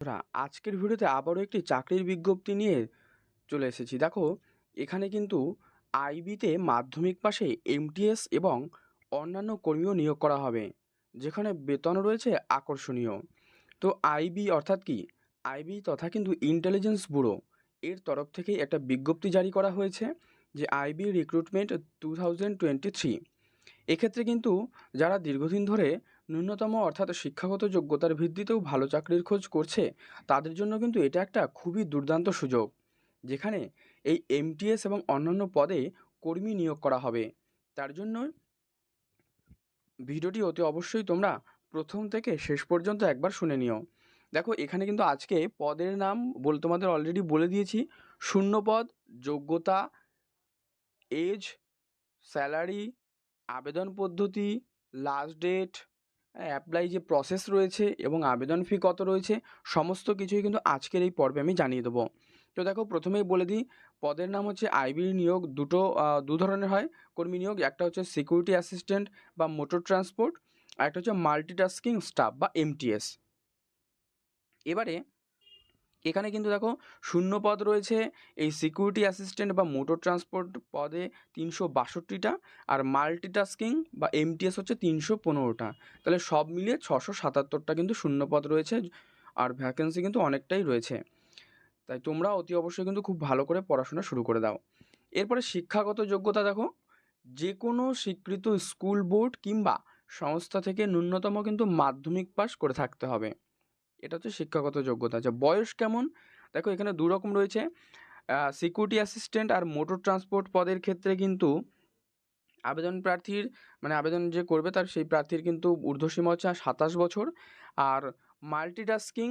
বন্ধুরা, আজকের ভিডিওতে আবারও একটি চাকরির বিজ্ঞপ্তি নিয়ে চলে এসেছি। দেখো, এখানে কিন্তু আইবিতে মাধ্যমিক পাশে এমটিএস এবং অন্যান্য কর্মীও নিয়োগ করা হবে, যেখানে বেতন রয়েছে আকর্ষণীয়। তো আইবি অর্থাৎ কি? আইবি তথা কিন্তু ইন্টেলিজেন্স ব্যুরো এর তরফ থেকেই একটা বিজ্ঞপ্তি জারি করা হয়েছে, যে আইবি রিক্রুটমেন্ট 2023। এক্ষেত্রে কিন্তু যারা দীর্ঘদিন ধরে ন্যূনতম অর্থাৎ শিক্ষাগত যোগ্যতার ভিত্তিতেও ভালো চাকরির খোঁজ করছে, তাদের জন্য কিন্তু এটা একটা খুবই দুর্দান্ত সুযোগ, যেখানে এই এমটিএস এবং অন্যান্য পদে কর্মী নিয়োগ করা হবে। তার জন্য ভিডিওটি অতি অবশ্যই তোমরা প্রথম থেকে শেষ পর্যন্ত একবার শুনে নিও। দেখো, এখানে কিন্তু আজকে পদের নাম তোমাদের অলরেডি বলে দিয়েছি। শূন্য পদ, যোগ্যতা, এজ, স্যালারি, আবেদন পদ্ধতি, লাস্ট ডেট, অ্যাপ্লাই যে প্রসেস রয়েছে এবং আবেদন ফি কত রয়েছে, সমস্ত কিছুই কিন্তু আজকের এই পর্বে আমি জানিয়ে দেবো। তো দেখো, প্রথমেই বলে দিই, পদের নাম হচ্ছে আইবি নিয়োগ। দু ধরনের হয় কর্মী নিয়োগ। একটা হচ্ছে সিকিউরিটি অ্যাসিস্ট্যান্ট বা মোটর ট্রান্সপোর্ট, আর একটা হচ্ছে মাল্টিটাস্কিং স্টাফ বা এমটিএস। এবারে এখানে কিন্তু দেখো, শূন্য পদ রয়েছে এই সিকিউরিটি অ্যাসিস্ট্যান্ট বা মোটর ট্রান্সপোর্ট পদে 362টা, আর মাল্টিটাস্কিং বা এমটিএস হচ্ছে 315টা। তাহলে সব মিলিয়ে 677টা কিন্তু শূন্য পদ রয়েছে, আর ভ্যাকেন্সি কিন্তু অনেকটাই রয়েছে। তাই তোমরা অতি অবশ্যই কিন্তু খুব ভালো করে পড়াশোনা শুরু করে দাও। এরপরে শিক্ষাগত যোগ্যতা দেখো, যে কোনো স্বীকৃত স্কুল বোর্ড কিংবা সংস্থা থেকে ন্যূনতম কিন্তু মাধ্যমিক পাস করে থাকতে হবে। এটা হচ্ছে শিক্ষাগত যোগ্যতা। আচ্ছা, বয়স কেমন? দেখো, এখানে দু রকম রয়েছে। সিকিউরিটি অ্যাসিস্ট্যান্ট আর মোটর ট্রান্সপোর্ট পদের ক্ষেত্রে কিন্তু আবেদন প্রার্থীর আবেদন যে করবে তার সেই প্রার্থীর কিন্তু ঊর্ধ্বসীমা হচ্ছে 27 বছর। আর মাল্টিটাস্কিং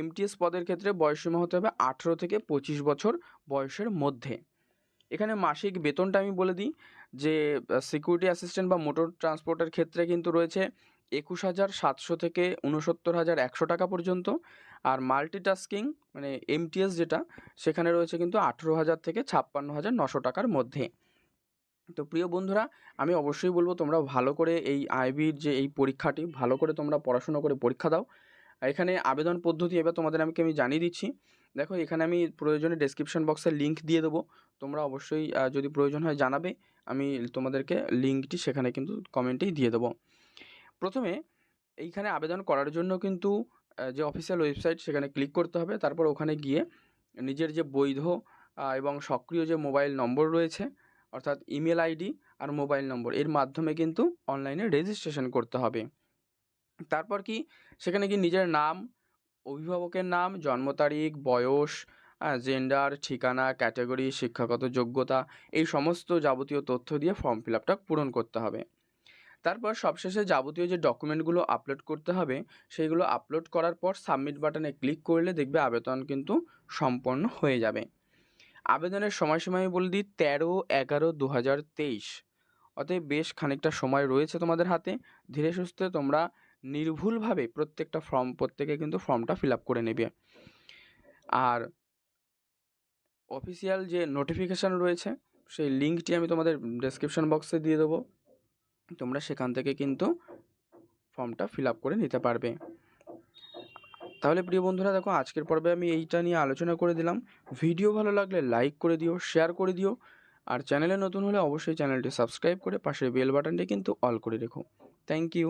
এমটিএস পদের ক্ষেত্রে বয়সসীমা হতে হবে 18 থেকে 25 বছর বয়সের মধ্যে। এখানে মাসিক বেতনটা আমি বলে দিই, যে সিকিউরিটি অ্যাসিস্ট্যান্ট বা মোটর ট্রান্সপোর্টের ক্ষেত্রে কিন্তু রয়েছে 21,700 থেকে 69,100 টাকা পর্যন্ত। আর মাল্টিটাস্কিং এমটিএস যেটা, সেখানে রয়েছে কিন্তু 18,000 থেকে 56,900 টাকার মধ্যে। তো প্রিয় বন্ধুরা, আমি অবশ্যই বলবো তোমরা ভালো করে এই আইবির যে এই পরীক্ষাটি ভালো করে তোমরা পড়াশোনা করে পরীক্ষা দাও। এখানে আবেদন পদ্ধতি এবার তোমাদের আমি জানিয়ে দিচ্ছি। দেখো, এখানে আমি প্রয়োজনে ডেসক্রিপশন বক্সে লিঙ্ক দিয়ে দেবো। তোমরা অবশ্যই যদি প্রয়োজন হয় জানাবে, আমি তোমাদেরকে লিঙ্কটি সেখানে কিন্তু কমেন্টেই দিয়ে দেবো। প্রথমে এইখানে আবেদন করার জন্য কিন্তু যে অফিসিয়াল ওয়েবসাইট, সেখানে ক্লিক করতে হবে। তারপর ওখানে গিয়ে নিজের যে বৈধ এবং সক্রিয় যে মোবাইল নম্বর রয়েছে, অর্থাৎ ইমেল আইডি আর মোবাইল নম্বর, এর মাধ্যমে কিন্তু অনলাইনে রেজিস্ট্রেশন করতে হবে। তারপর কি, সেখানে কি নিজের নাম, অভিভাবকের নাম, জন্ম তারিখ, বয়স, জেন্ডার, ঠিকানা, ক্যাটাগরি, শিক্ষাগত যোগ্যতা, এই সমস্ত যাবতীয় তথ্য দিয়ে ফর্ম ফিল আপটা পূরণ করতে হবে। তারপর সবশেষে যাবতীয় যে ডকুমেন্টগুলো আপলোড করতে হবে, সেইগুলো আপলোড করার পর সাবমিট বাটনে ক্লিক করলে দেখবে আবেদন কিন্তু সম্পন্ন হয়ে যাবে। আবেদনের সময়সীমা আমি বলে দিই 13/11/2023। অতএব বেশ খানিকটা সময় রয়েছে তোমাদের হাতে। ধীরে সুস্থে তোমরা নির্ভুলভাবে প্রত্যেকে কিন্তু ফর্মটা ফিল আপ করে নেবে। আর অফিসিয়াল যে নোটিফিকেশান রয়েছে, সেই লিঙ্কটি আমি তোমাদের ডেসক্রিপশন বক্সে দিয়ে দেবো। তোমরা সেখান থেকে কিন্তু ফর্মটা ফিল আপ করে নিতে পারবে। তাহলে প্রিয় বন্ধুরা, দেখো, আজকের পর্বে আমি এইটা নিয়ে আলোচনা করে দিলাম। ভিডিও ভালো লাগলে লাইক করে দিও, শেয়ার করে দিও, আর চ্যানেলে নতুন হলে অবশ্যই চ্যানেলটি সাবস্ক্রাইব করে পাশের বেল বাটনটি কিন্তু অল করে রেখো। Thank you.